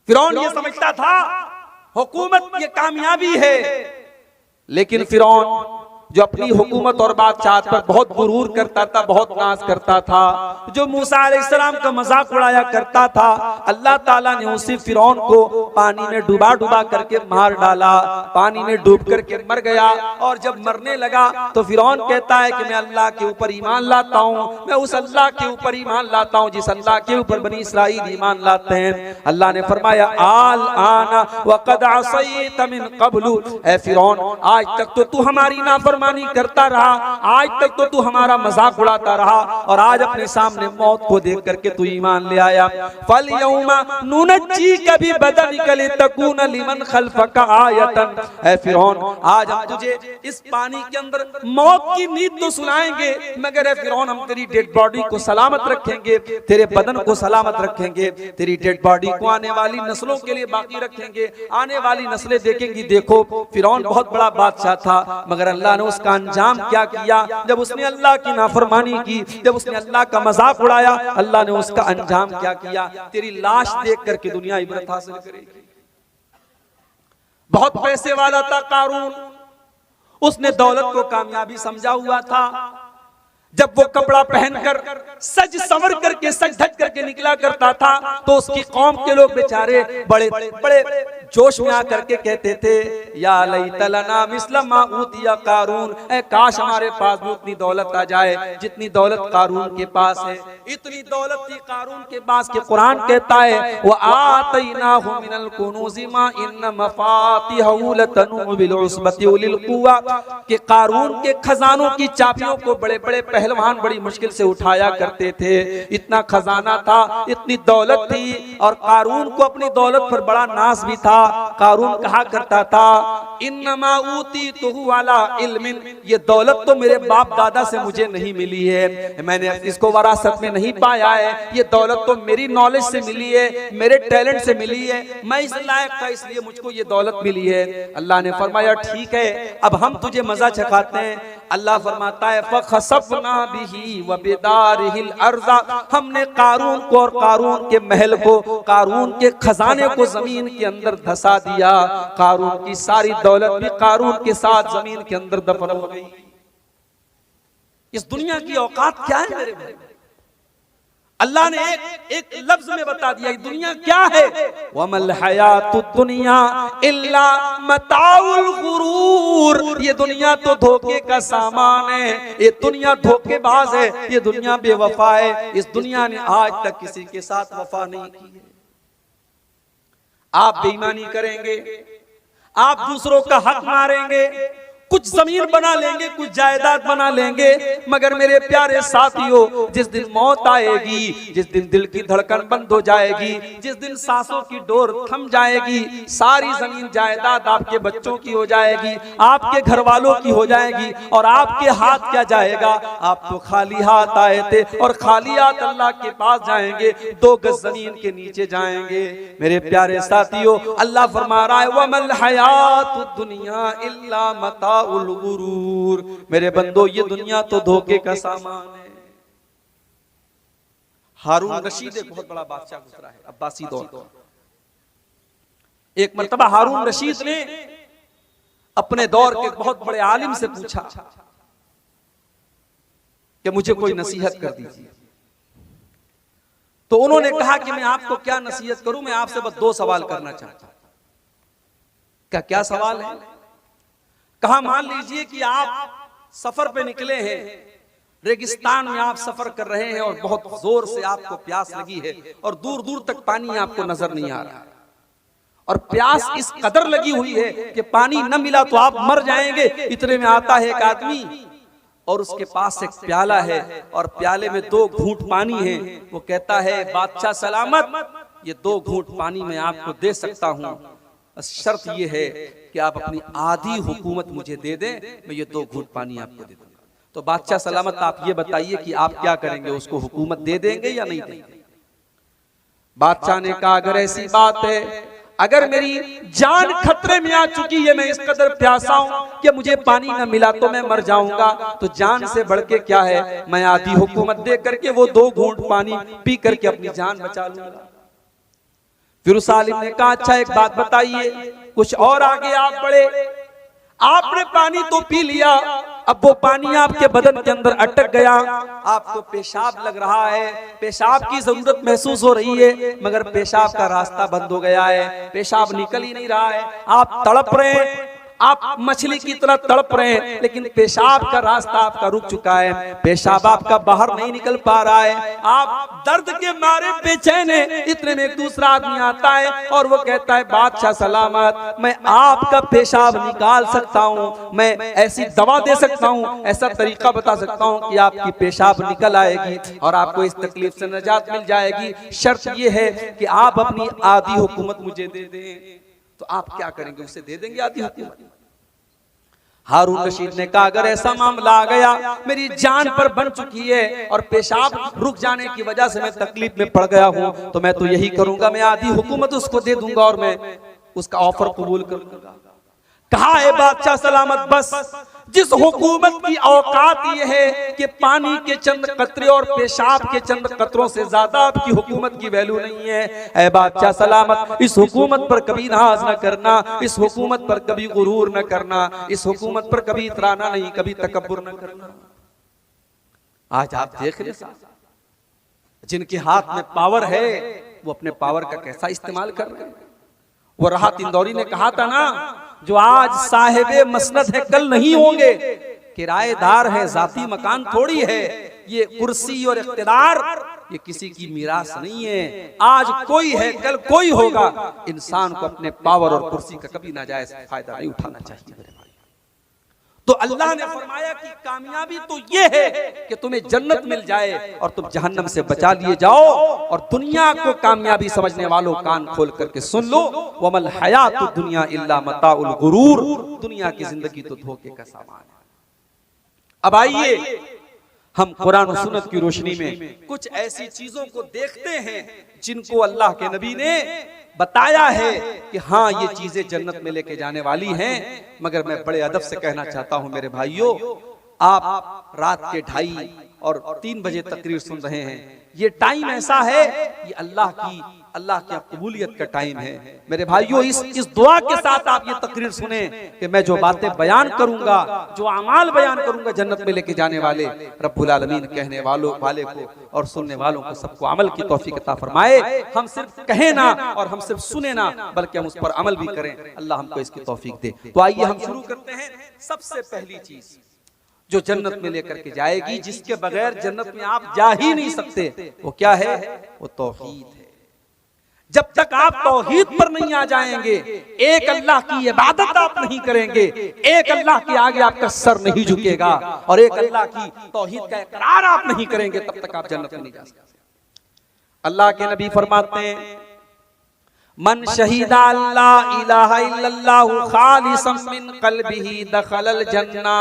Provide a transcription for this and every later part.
फिरौन ये समझता था हुकूमत ये कामयाबी है, लेकिन फिरौन जो अपनी हुकूमत और बादशाहत पर बहुत गुरूर करता था, बहुत नाज करता था, जो मूसा अलैहिस्सलाम का मजाक उड़ाया करता था, अल्लाह ताला ने उसी फिरौन को पानी में डुबा डुबा करके मार डाला, पानी में डूब करके मर गया। और जब मरने लगा तो फिरौन कहता है कि मैं अल्लाह के ऊपर ईमान लाता हूँ, मैं उस अल्लाह के ऊपर ईमान लाता हूँ जिस अल्लाह के ऊपर बनी इसराइल ईमान लाते हैं। अल्लाह ने फरमाया आल आना वक़द असैत मिन क़ब्लु, ऐ फिरौन आज तक तो तू हमारी नाफरमानी करता रहा, आज तक तो तू हमारा मजाक उड़ाता रहा, और आज अपने सामने मौत को देख करके तू ईमान ले आया। फल यौमा नुनज्जीका बिबदनिका लितकूना लिमन खल्फका आयतन, ऐ फिरौन आज हम तुझे इस पानी के अंदर मौत की नींद तो सुनाएंगे, मगर ऐ फिरौन हम तेरी डेड बॉडी को सलामत रखेंगे, तेरे बदन को सलामत रखेंगे, तेरी डेड बॉडी को आने वाली नस्लों के लिए बाकी रखेंगे, आने वाली नस्लें देखेंगी। देखो फिरौन बहुत बड़ा बादशाह था, मगर अल्लाह ने उसका अंजाम क्या किया, जब उसने अल्लाह की नाफरमानी की, जब उसने अल्लाह का मजाक उड़ाया, अल्लाह ने उसका अंजाम क्या किया। तेरी लाश देख करके दुनिया इबरत हासिल करेगी। बहुत पैसे वाला था कारून, उसने दौलत को कामयाबी समझा हुआ था। जब वो कपड़ा पहनकर सज संवर करके सज धज करके निकला करता था तो उसकी कौम के लोग बेचारे बड़े बड़े जोश में आकर के कहते थे या लैता लना मिस्ल मा ऊतिया कारून, ऐ काश हमारे पास भी उतनी दौलत आ जाए जितनी दौलत कारून के पास है। इतनी दौलत थी कारून के पास कि कुरान कहता है व आतैनाहु मिनल कुनूज़ि मा इन्न मफातिहु लतनु बिल उस्बति उलिल कुव्वा, कि कारून के खजानों की चाबियों को बड़े बड़े पहलवान बड़ी मुश्किल से उठाया करते थे। इतना खजाना था, इतनी दौलत थी, और कारून को अपनी दौलत पर बड़ा नाज भी था। कारून कहा करता था इन्नमा ऊतीतुहु अला इल्मिन, ये दौलत तो मेरे बाप दादा से मुझे नहीं मिली है, मैंने इसको वरासत में नहीं पाया है, ये दौलत तो मेरी नॉलेज से मिली है, मेरे टैलेंट से मिली है, मैं इस लायक था इसलिए मुझको ये दौलत मिली है। अल्लाह ने फरमाया ठीक है अब हम तुझे मजा चखाते हैं। अल्लाह फरमाता है फखसफना बिही व बिदारिहिल अर्ज़ा, हमने कारून को और कारून के महल को, कारून के खजाने को जमीन के अंदर धसा दिया। कारून की सारी दौलत भी कारून के साथ जमीन के अंदर दफन हो गई। इस दुनिया की औकात क्या है मेरे भाई? अल्लाह ने एक लफ्ज में बता दिया दुनिया क्या है, वमल हयातुद दुनिया इल्ला मताउल गुरूर, ये दुनिया तो धोखे का सामान है, ये दुनिया धोखेबाज है, ये दुनिया बेवफा है। इस दुनिया ने आज तक किसी के साथ वफा नहीं की है। आप बेईमानी करेंगे, आप दूसरों का हक मारेंगे, कुछ जमीन बना लेंगे, कुछ जायदाद बना लेंगे, मगर मेरे प्यारे साथियों जिस दिन मौत आएगी, जिस दिन दिल की धड़कन बंद हो जाएगी, जिस दिन सांसों की डोर थम जाएगी, सारी जमीन जायदाद आपके बच्चों की हो जाएगी, आपके घर वालों की हो जाएगी, और आपके हाथ क्या जाएगा? आप तो खाली हाथ आए थे और खाली हाथ अल्लाह के पास जाएंगे, 2 गज जमीन के नीचे जाएंगे। मेरे प्यारे साथियों अल्लाह फरमा रहा है वमल हयातुद दुनिया इल्ला मता उल गुरूर, मेरे बंदो ये दुनिया तो धोखे का सामान है। हारून रशीद एक बहुत बड़ा बादशाह गुजरा है अब्बासी दौर का। एक मर्तबा हारून रशीद ने अपने दौर के बहुत बड़े आलिम से पूछा कि मुझे कोई नसीहत कर दीजिए। तो उन्होंने कहा कि मैं आपको क्या नसीहत करूं, मैं आपसे बस 2 सवाल करना चाहता हूं। क्या सवाल है? कहा मान लीजिए कि आप सफर पे निकले हैं, रेगिस्तान में आप सफर कर रहे हैं और बहुत जोर से आपको प्यास लगी है और दूर दूर तक पानी आपको नजर नहीं आ रहा, और प्यास इस कदर लगी हुई है कि पानी न मिला तो आप मर जाएंगे। इतने में आता है एक आदमी और उसके पास एक प्याला है और प्याले में 2 घूंट पानी है। वो कहता है बादशाह सलामत, ये 2 घूंट पानी मैं आपको दे सकता हूँ, शर्त ये है कि आप अपनी आधी हुकूमत मुझे दे दें, मैं ये 2 घूंट पानी आपको दे दूंगा। तो बादशाह सलामत आप ये बताइए कि आप क्या करेंगे, उसको हुकूमत दे देंगे या नहीं देंगे? बादशाह ने कहा अगर ऐसी बात है, अगर मेरी जान खतरे में आ चुकी है, मैं इस कदर प्यासा हूं कि मुझे पानी न मिला तो मैं मर जाऊंगा, तो जान से बढ़ के क्या है, मैं आधी हुकूमत दे करके वो 2 घूंट पानी पी करके अपनी जान बचा लूंगा। फिर उस आलिम ने कहा अच्छा एक बात बताइए, कुछ और आगे आप बढ़े, आपने पानी तो पी लिया, अब वो पानी आपके बदन के अंदर अटक गया, आपको पेशाब लग रहा है, पेशाब की जरूरत महसूस हो रही है, मगर पेशाब का रास्ता बंद हो गया है, पेशाब निकल ही नहीं रहा है, आप तड़प रहे हैं, आप मछली की तरह तड़प रहे हैं, लेकिन पेशाब का रास्ता आपका रुक चुका है, पेशाब आपका बाहर नहीं निकल पा रहा है, आप दर्द के मारे बेचैन हैं। इतने में एक दूसरा आदमी आता है और वो कहता है बादशाह सलामत, मैं आपका पेशाब निकाल सकता हूँ, मैं ऐसी दवा दे सकता हूँ, ऐसा तरीका बता सकता हूँ कि आपकी पेशाब निकल आएगी और आपको इस तकलीफ से निजात मिल जाएगी। शर्त ये है कि आप अपनी आधी हुकूमत मुझे दे दें। तो आप क्या करेंगे, उसे दे देंगे आधी हुकूमत? हारून रशीद ने कहा अगर ऐसा मामला आ गया, मेरी जान पर बन चुकी है और पेशाब रुक जाने की वजह से मैं तकलीफ में पड़ गया हूं, तो मैं तो यही करूंगा, मैं आधी हुकूमत उसको दे दूंगा और मैं उसका ऑफर कबूल करूंगा। कहा है बादशाह सलामत, बस जिस हुकूमत की औकात यह है कि पानी के चंद कतरे और पेशाब के चंद कतरों से ज्यादा आपकी हुकूमत की वैल्यू नहीं है, ऐ बादशाह सलामत इस हुकूमत पर कभी नाज न करना, इस हुकूमत पर कभी गुरूर न करना, इस हुकूमत पर कभी इतराना नहीं, कभी तकब्बुर न करना। आज आप देख रहे जिनके हाथ में पावर है वो अपने पावर का कैसा इस्तेमाल कर रहे हैं। वो राहत इंदौरी ने कहा था ना, जो आज साहिबे मसनद है कल नहीं होंगे, किराएदार है, जाती मकान थोड़ी है, ये कुर्सी और इख्तिदार ये किसी की मीरास नहीं है, आज कोई है कल कोई होगा। इंसान को अपने पावर और कुर्सी का कभी नाजायज फायदा नहीं उठाना चाहिए मेरे भाई। तो अल्लाह ने फरमाया कि कामयाबी तो ये है कि तुम्हें जन्नत मिल जाए और तुम जहन्नम से बचा लिए जाओ। और दुनिया को कामयाबी समझने वालों कान खोल करके सुन लो, वमल हयातुद दुनिया इल्ला मताउल गुरूर, दुनिया की जिंदगी तो धोखे का सामान है। अब आइए हम कुरान और सुन्नत की रोशनी में कुछ ऐसी चीजों को देखते हैं जिनको अल्लाह के नबी ने बताया है कि हाँ ये चीजें जन्नत में लेके जाने वाली हैं। मगर मैं बड़े अदब से कहना चाहता हूं मेरे भाइयों, आप रात के 2:30 और 3 बजे तकरीर सुन रहे हैं, ये टाइम ऐसा है, ये अल्लाह की कबूलियत का टाइम है मेरे भाइयों। इस दुआ के साथ आप ये तकरीर सुने कि मैं जो बातें बयान करूंगा, जो अमाल बयान करूंगा जन्नत में लेके जाने वाले, रब्बुल आलमीन कहने वाले को और सुनने वालों को सबको अमल की तौफीक अता फरमाए। हम सिर्फ कहें ना और हम सिर्फ सुने ना, बल्कि हम उस पर अमल भी करें, अल्लाह हमको इसकी तौफीक दे। तो आइए हम शुरू करते हैं। सबसे पहली चीज जो जन्नत में लेकर के जाएगी, जिसके बगैर जन्नत में आप जा ही नहीं सकते, वो क्या है? वो तौहीद है। जब तक आप तौहीद पर नहीं आ जाएंगे, एक अल्लाह की इबादत आप नहीं करेंगे, एक अल्लाह के आगे आपका सर नहीं झुकेगा और एक अल्लाह की तौहीद का इकरार आप नहीं करेंगे, तब तक आप जन्नत में नहीं जा सकते। अल्लाह के नबी फरमाते हैं, मन शहीदा ला इलाहा इल्लल्लाहु खालिसन मिन क़ल्बिही दखलल जन्ना।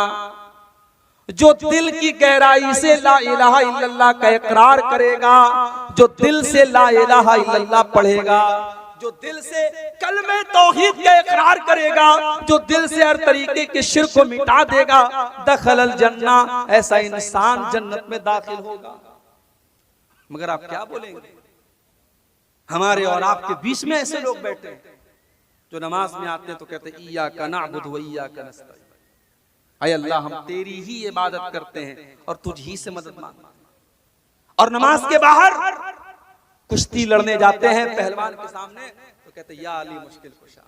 जो दिल की गहराई से ला इलाहा इल्लल्लाह का इकरार करेगा, जो दिल से ला इलाहा इल्लल्लाह पढ़ेगा, जो दिल से कलमे तौहीद का इकरार करेगा, जो दिल से हर तरीके के शिर्क को मिटा देगा, दखलल जन्ना, ऐसा इंसान जन्नत में दाखिल होगा। मगर आप क्या बोलेंगे? हमारे और आपके बीच में ऐसे लोग बैठे हैं जो नमाज में आते हैं तो कहते हैं इय्याका नअबुदु व इय्याका नस्तईन, ऐ अल्लाह हम तेरी ही इबादत करते हैं और तुझ ही से मदद मांगते हैं। और नमाज के बाहर कुश्ती लड़ने जाते हैं पहलवान के सामने तो कहते हैं या अली मुश्किल कुशा,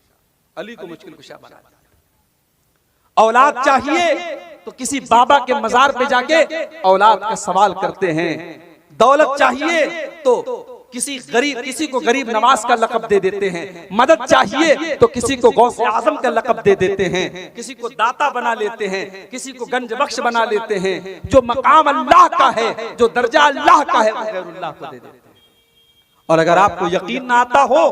अली को मुश्किल कुशा बना दिया। औलाद चाहिए तो किसी बाबा के मजार पे जाके औलाद का सवाल करते हैं। दौलत चाहिए तो किसी को गरीब नवाज का लक़ब दे देते हैं। मदद चाहिए तो किसी को गौसे आजम का लक़ब दे देते हैं, किसी को दाता बना लेते हैं, किसी को गंज बख्श बना लेते हैं। जो मकाम अल्लाह का है, जो दर्जा अल्लाह का है, वो गैरुल्लाह को दे देते हैं। और अगर आपको यकीन ना आता हो,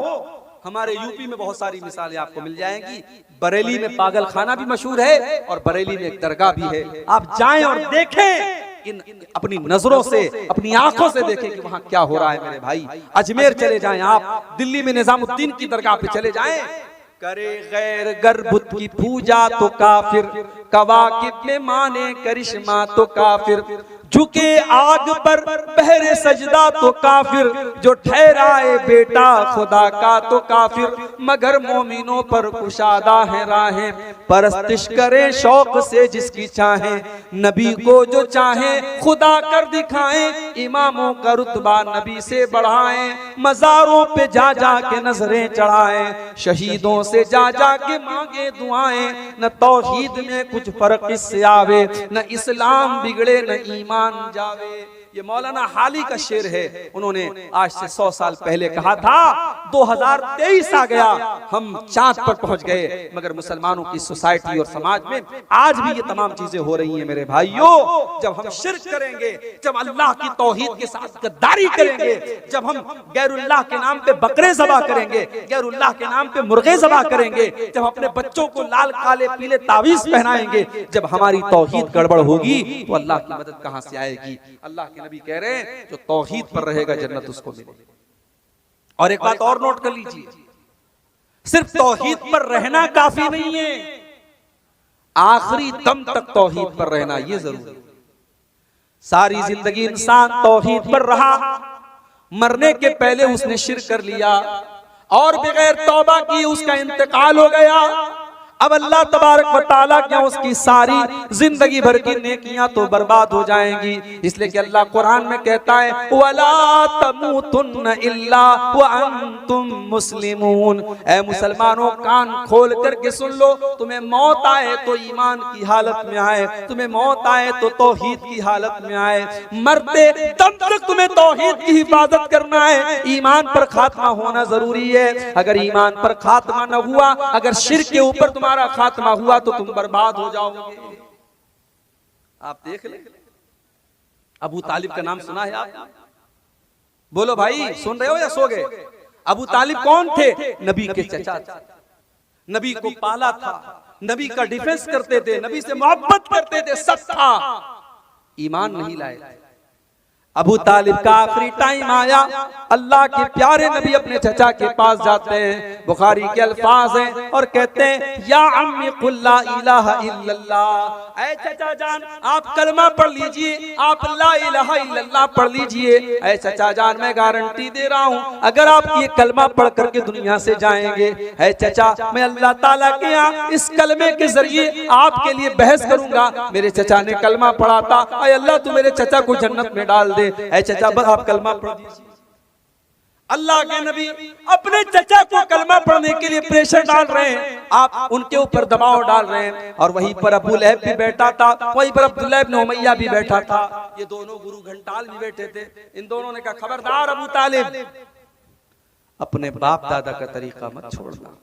हमारे यूपी में बहुत सारी मिसालें आपको मिल जाएंगी। बरेली में पागल खाना भी मशहूर है और बरेली में एक दरगाह भी है। आप जाएं और देखें, अपनी नजरों से, अपनी आंखों से देखें कि वहां क्या हो रहा है मेरे भाई। अजमेर चले जाएं आप, दिल्ली में निजामुद्दीन की दरगाह पे चले जाएं, करे गैर गर्भुत की पूजा तो काफिर, कवाकिब में माने करिश्मा तो काफिर, झुके आग पर पहरे सजदा तो काफिर, जो ठहराए बेटा खुदा का तो काफिर। मगर मोमिनों पर कुशादा है राहें, परस्तिश करे शौक से जिसकी चाहे। नबी को जो चाहे खुदा कर दिखाएं, इमामों का रुतबा नबी से बढ़ाएं। मज़ारों पे जा जा के नजरें चढ़ाएं, शहीदों से जा जा के मांगे दुआएं। न तौहीद में कुछ फर्क इससे आवे, न इस्लाम बिगड़े न ईमान जावे। ये मौलाना हाली का शेर है। उन्होंने आज से 100 साल पहले कहा था 2023 आ गया, हम चांद पर पहुंच गए, मगर मुसलमानों की सोसाइटी और समाज में आज भी ये तमाम चीजें हो रही हैं। मेरे भाइयों, जब हम शिर्क करेंगे, जब अल्लाह की तौहीद के साथ गद्दारी करेंगे, जब हम गैरुल्लाह के नाम पे बकरे ज़बा करेंगे, गैरुल्लाह के नाम पे मुर्गे ज़बा करेंगे, जब अपने बच्चों को लाल काले पीले तावीज़ पहनाएंगे, जब हमारी तौहीद गड़बड़ होगी तो अल्लाह की मदद कहां से आएगी। अल्लाह के नबी कह रहे हैं जो तौहीद पर रहेगा जन्नत उसको मिलेगी। और एक बात और नोट कर लीजिए, सिर्फ तौहीद पर रहना काफी नहीं है, आखिरी दम तक तौहीद पर रहना ये जरूरी है। सारी जिंदगी इंसान तौहीद पर रहा, मरने के पहले उसने शिर्क कर लिया और बगैर तौबा की उसका इंतकाल हो गया। अब अल्लाह तबारक व तआला क्या उसकी सारी जिंदगी भर की नेकियां तो बर्बाद हो जाएंगी। इसलिए कि अल्लाह कुरान में कहता है वला तमूतुन्न इल्ला व अंतुम मुस्लिमून। ऐ मुसलमानों, कान खोल करके सुन लो, तुम्हें मौत आए तो ईमान की हालत में आए, तुम्हें मौत आए तो तौहीद की हालत में आए। मरते दम तक तुम्हें तौहीद की हिफाजत करना है, ईमान पर खात्मा होना जरूरी है। अगर ईमान पर खात्मा न हुआ, अगर शिर्क के ऊपर तुम्हारा खात्मा हुआ तो तुम बर्बाद हो जाओगे। आप देख ले, अबू तालिब का नाम सुना है आप? बोलो भाई, सुन रहे हो या सो गए? अबू तालिब कौन थे? नबी के चचा थे, नबी को पाला था, नबी का डिफेंस करते थे, नबी से मोहब्बत करते थे, सब था, ईमान नहीं लाए। अबू तालिब का आखिरी टाइम आया, अल्लाह के प्यारे नबी अपने चचा के पास जाते हैं, बुखारी के अल्फाज हैं और कहते हैं या अम्मी कुल ला इलाहा इल्लल्लाह, ऐ चचा जान आप कलमा पढ़ लीजिए, आप ला इलाहा इल्लल्लाह पढ़ लीजिए। ऐ चचा जान मैं गारंटी दे रहा हूँ, अगर आप ये कलमा पढ़ करके दुनिया से जाएंगे, ऐ चचा मैं अल्लाह ताला के यहाँ इस कलमे के जरिए आपके लिए बहस करूंगा। मेरे चचा ने कलमा पढ़ा था, ऐ अल्लाह तू मेरे चचा को जन्नत में डाल दे। ऐ चचा बस आप कलमा पढ़ दीजिए। अल्लाह के नबी अपने चचा को कलमा पढ़ने के लिए प्रेशर डाल रहे हैं, आप उनके ऊपर दबाव डाल रहे हैं। और वहीं पर अबू लहब भी बैठा था, वहीं पर अब्दुल्लाह इब्न उमैया भी बैठा था, ये दोनों गुरु घंटाल भी बैठे थे। इन दोनों ने कहा खबरदार अबू तालिब, अपने बाप दादा का तरीका मत छोड़ना,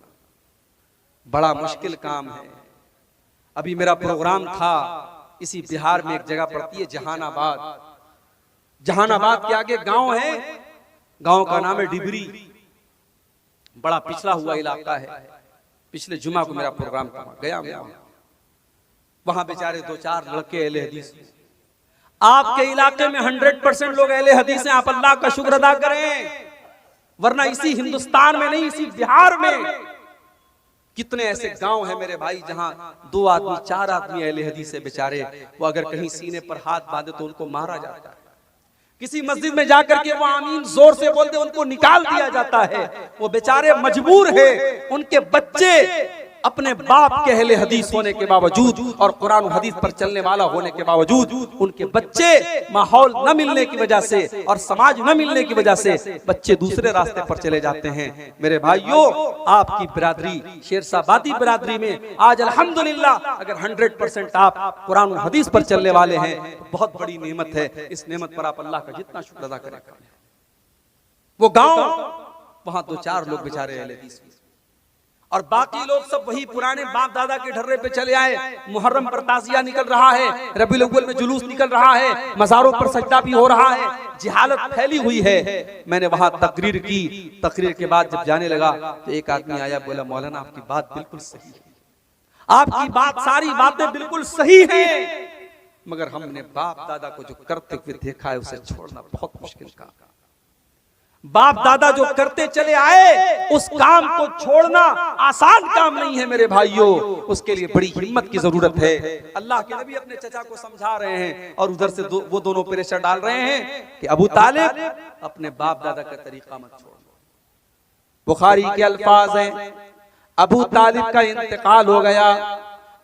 बड़ा मुश्किल काम है। अभी मेरा प्रोग्राम था, इसी बिहार में एक जगह पड़ती है जहानाबाद, जहानाबाद के आगे गांव है, गांव का नाम है डिबरी, बड़ा पिछड़ा हुआ इलाका है। पिछले जुमा को मेरा प्रोग्राम था, गया वहां बेचारे 2-4 लड़के अहले हदीस, आपके इलाके में 100% लोग अहले हदीस हैं, आप अल्लाह का शुक्र अदा करें, वरना इसी हिंदुस्तान में नहीं, इसी बिहार में कितने ऐसे गांव हैं मेरे भाई जहां 2 आदमी 4 आदमी अहले हदीस है बेचारे, वो अगर कहीं सीने पर हाथ बांधे तो उनको मारा जाता है। किसी मस्जिद में जाकर के वो आमीन जोर से बोलते उनको निकाल दिया जाता है। वो बेचारे मजबूर है, उनके बच्चे अपने बाप के अहले हदीस होने के बावजूद और कुरान और हदीस पर चलने वाला होने के बावजूद उनके बच्चे माहौल न मिलने की वजह से और समाज न मिलने की वजह से बच्चे दूसरे रास्ते पर चले जाते हैं। मेरे भाइयों, आपकी बिरादरी शेरशाबादी बिरादरी में आज अल्हम्दुलिल्लाह अगर 100% आप कुरान और हदीस पर चलने वाले हैं तो बहुत बड़ी नेमत है। इस नेमत पर आप अल्लाह का जितना शुक्र अदा करें। वो गांव, वहां 2-4 लोग बेचारे अहले हदीस और बाकी लोग सब वही पुराने बाप दादा के ढर्रे पे चले आए। मुहर्रम पर ताजिया निकल रहा है, रबीउल अव्वल में जुलूस निकल रहा है, मज़ारों पर सजदा भी हो रहा है, जिहालत फैली हुई है। मैंने वहां तकरीर की, तकरीर के बाद जब जाने लगा तो एक आदमी आया, बोला मौलाना आपकी बात बिल्कुल सही है, आपकी बात सारी बातें बिल्कुल सही हैं, मगर हमने बाप दादा को जो करते हुए देखा है उसे छोड़ना बहुत मुश्किल का। बाप दादा जो करते चले आए उस काम को छोड़ना आसान काम नहीं है मेरे भाइयों, उसके लिए बड़ी हिम्मत की जरूरत है। अल्लाह के नबी अपने चचा को समझा रहे हैं और उधर से वो दोनों प्रेशर डाल रहे हैं कि अबू तालिब अपने बाप दादा का तरीका मत छोड़ो। बुखारी के अल्फाज हैं, अबू तालिब का इंतकाल हो गया,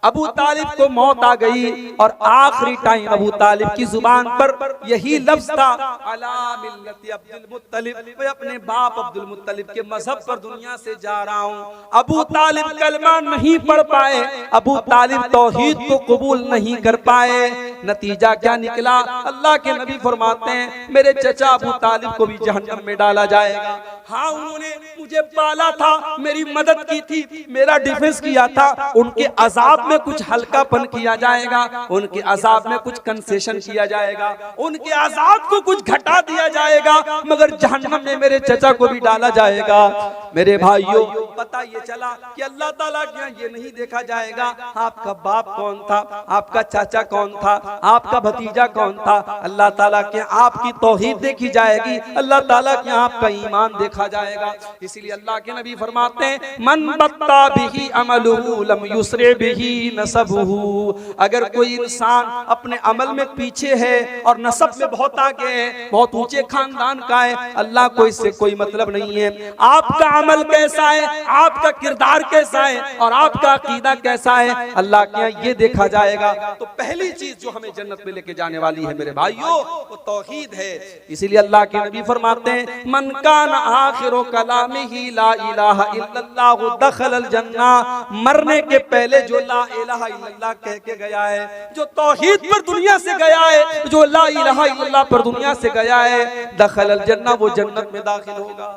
अबू तालिब को मौत आ गई और आखिरी टाइम अबू तालिब की जुबान पर यही लफ्ज था, अला मिल्लति अब्दुल मुत्तलिब, मैं अपने बाप अब्दुल मुत्तलिब के मजहब पर दुनिया से जा रहा हूँ। अबू तालिब कलमा नहीं पढ़ पाए, अबू तालिब तौहीद को कबूल नहीं कर पाए। नतीजा क्या निकला? अल्लाह के नबी फरमाते हैं मेरे चचा अबू तालिब को भी जहन्नम में डाला जाएगा। हाँ, उन्होंने मुझे पाला था, मेरी मदद की थी, मेरा डिफेंस किया था, उनके अजाब में कुछ हल्कापन किया जाएगा, उनके अजाब में कुछ कंसेशन किया जाएगा, उनके अजाब को कुछ घटा दिया जाएगा, मगर जहन्नम में मेरे चचा को भी डाला जाएगा। मेरे भाइयों, पता ये चला कि अल्लाह ताला के यहाँ ये नहीं देखा जाएगा आपका बाप कौन था, आपका चाचा कौन था, आपका भतीजा कौन था। अल्लाह ताला के आपकी तौहीद देखी जाएगी, अल्लाह ताला के आपका ईमान देखा जाएगा। इसीलिए अल्लाह के नबी फरमाते हैं मन बत्ता बिही अमलुहु लम युसरे बिही नसबुहु। अगर कोई इंसान अपने अमल में पीछे है और नसब में बहुत आगे है, बहुत ऊंचे खानदान का है, अल्लाह को इससे कोई मतलब नहीं है। आपका अमल कैसा है, आपका किरदार कैसा है और आपका अकीदा कैसा है, अल्लाह के यहाँ ये देखा जाएगा। तो पहली चीज जो हमें जन्नत में लेके जाने वाली है मेरे भाइयों, वो तौहीद है। इसीलिए अल्लाह के नबी फरमाते हैं मन कान आखिरु कलामिही ला इलाहा इल्लल्लाह दखलल जन्ना। मरने के पहले जो ला इलाहा इल्लल्लाह कह के गया है, जो तौहीद पर दुनिया से गया है, जो ला इलाहा इल्लल्लाह पर दुनिया से गया है, दखलल जन्ना, वो जन्नत में दाखिल होगा।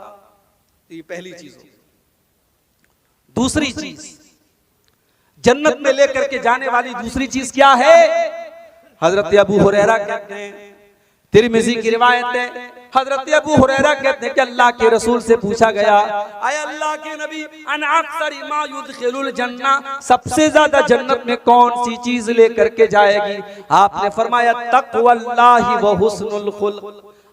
ये पहली चीज होगी। दूसरी चीज जन्नत में लेकर के जाने वाली दूसरी चीज क्या है? हजरत अबू हुरैरा कहते हैं, तिरमिज़ी की रिवायत है, हजरत अबू हुरैरा कहते हैं कि अल्लाह के रसूल से पूछा गया, आय अल्लाह के नबी अन अक्सर मा युदखिलुल जन्ना, सबसे ज्यादा जन्नत में कौन सी चीज लेकर के जाएगी? आपने फरमाया तक़वल्लाहि व हुस्नुल खुल्क़।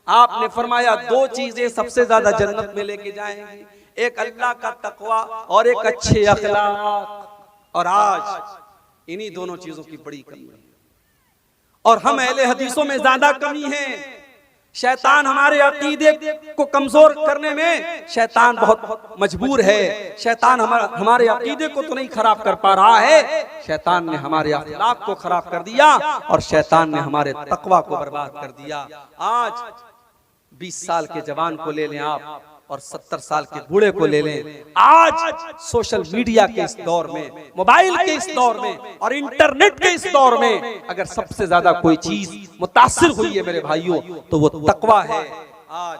आपने फरमाया दो चीजें सबसे ज्यादा जन्नत में लेके जाएंगी, एक अल्लाह का तकवा और एक अच्छे अखलाक। और आज इन्हीं दोनों चीजों की बड़ी कमी है और हम अहले हदीसों में ज्यादा कमी है। शैतान हमारे अकीदे को कमजोर करने में शैतान बहुत मजबूर है। शैतान हमारे अकीदे को तो नहीं खराब कर पा रहा है, शैतान ने हमारे अखलाक को खराब कर दिया और शैतान ने हमारे तकवा को बर्बाद कर दिया। आज 20 साल के जवान को ले लें आप और 70 साल के बूढ़े को ले लें, आज सोशल मीडिया के इस दौर में, मोबाइल के इस दौर में और इंटरनेट के इस दौर में अगर सबसे ज्यादा कोई चीज मुतासिर हुई है मेरे भाइयों तो वो तकवा है। आज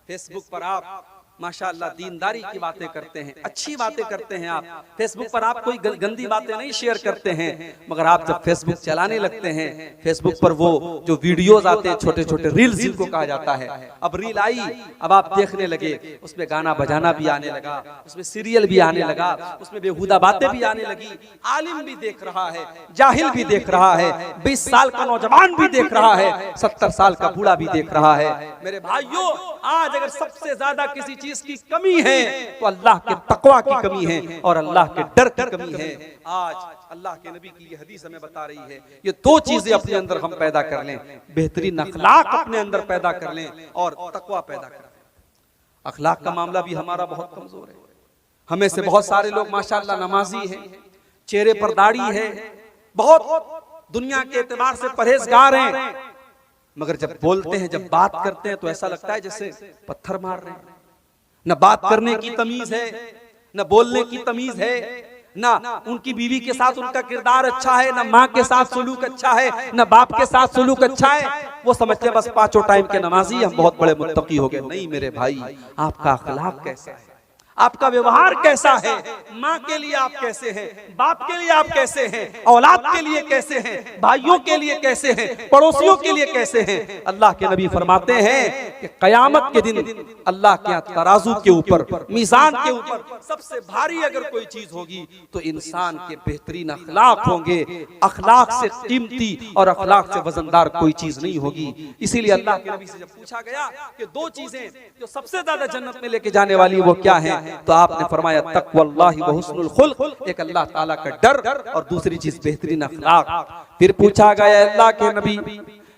फेसबुक पर आप माशाअल्लाह दीनदारी की बातें करते हैं, अच्छी बातें करते हैं, आप फेसबुक पर आप कोई गंदी बातें नहीं शेयर करते हैं, मगर आप जब फेसबुक चलाने लगते हैं, फेसबुक पर वो जो वीडियोस आते हैं, छोटे छोटे रील्स जिनको कहा जाता है, अब रील आई, अब आप देखने लगे, उसमें गाना बजाना भी आने लगा, उसमें सीरियल भी आने लगा, उसमें बेहुदा बातें भी आने लगी। आलिम भी देख रहा है, जाहिल भी देख रहा है, 20 साल का नौजवान भी देख रहा है, 70 साल का बूढ़ा भी देख रहा है। मेरे भाइयों, आज अगर सबसे ज्यादा किसी चीज की कमी है तो अल्लाह के तकवा की कमी है और अल्लाह के डर की कमी है। आज अल्लाह के नबी की ये हदीस हमें बता रही है, ये दो चीजें अपने अंदर हम पैदा कर लें, बेहतरीन अखलाक अपने अंदर पैदा कर लें और तकवा पैदा कर लें। अखलाक का मामला भी हमारा बहुत कमजोर है। हमें से बहुत सारे लोग माशाअल्लाह नमाजी हैं, चेहरे पर दाढ़ी है, बहुत दुनिया के एतबार से परहेजगार हैं, मगर जब बोलते हैं, जब बात करते हैं तो ऐसा लगता है जैसे पत्थर मार रहे हैं। न बात करने की तमीज है, न बोलने की तमीज है, ना उनकी बीवी के साथ उनका किरदार अच्छा है, ना माँ के साथ सुलूक अच्छा है, ना बाप के साथ सुलूक अच्छा है। वो समझते हैं बस 5 टाइम के नमाजी हम बहुत बड़े मुत्तकी हो गए। नहीं मेरे भाई, आपका अखलाक कैसा है, आपका व्यवहार कैसा है, माँ के लिए आप कैसे हैं, बाप के लिए आप कैसे हैं, औलाद के लिए कैसे हैं, भाइयों के लिए कैसे हैं, पड़ोसियों के लिए कैसे हैं। अल्लाह के नबी फरमाते हैं कि कयामत के दिन अल्लाह के तराजू के ऊपर, मीज़ान के ऊपर सबसे भारी अगर कोई चीज होगी तो इंसान के बेहतरीन अखलाक होंगे। अखलाक से कीमती और अखलाक से वजनदार कोई चीज नहीं होगी। इसीलिए अल्लाह के नबी से जब पूछा गया कि दो चीजें जो सबसे ज्यादा जन्नत में लेके जाने वाली वो क्या है, तो आपने फरमाया तक़वल्लाहि व हुस्नुल खुल्क़, एक अल्लाह ताला का डर और दूसरी चीज बेहतरीन अखलाक। फिर पूछा गया अल्लाह के नबी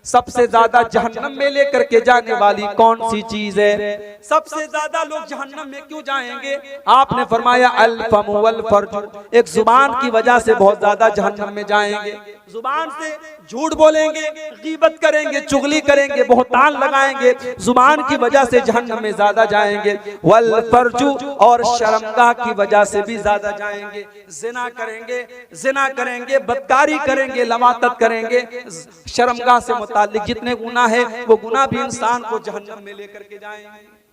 सबसे ज्यादा जहन्नम में लेकर के जाने वाली कौन सी चीज है, सबसे ज्यादा लोग जहन्नम में क्यों जाएंगे? आपने फरमाया अल फम वल फर्ज, एक जुबान की वजह से बहुत ज्यादा जहन्नम में जाएंगे। जुबान से झूठ बोलेंगे, गीबत करेंगे, चुगली करेंगे, बहुतान लगाएंगे, जुबान की वजह से जहन्नम में ज्यादा जाएंगे। वल फर्जु, और शर्मगाह की वजह से भी ज्यादा जाएंगे। जिना करेंगे, बदकारी करेंगे, लवातत करेंगे, शर्मगाह से मुताल्लिक जितने गुनाह है वो गुनाह भी इंसान को जहन्नम में लेकर के जाएंगे।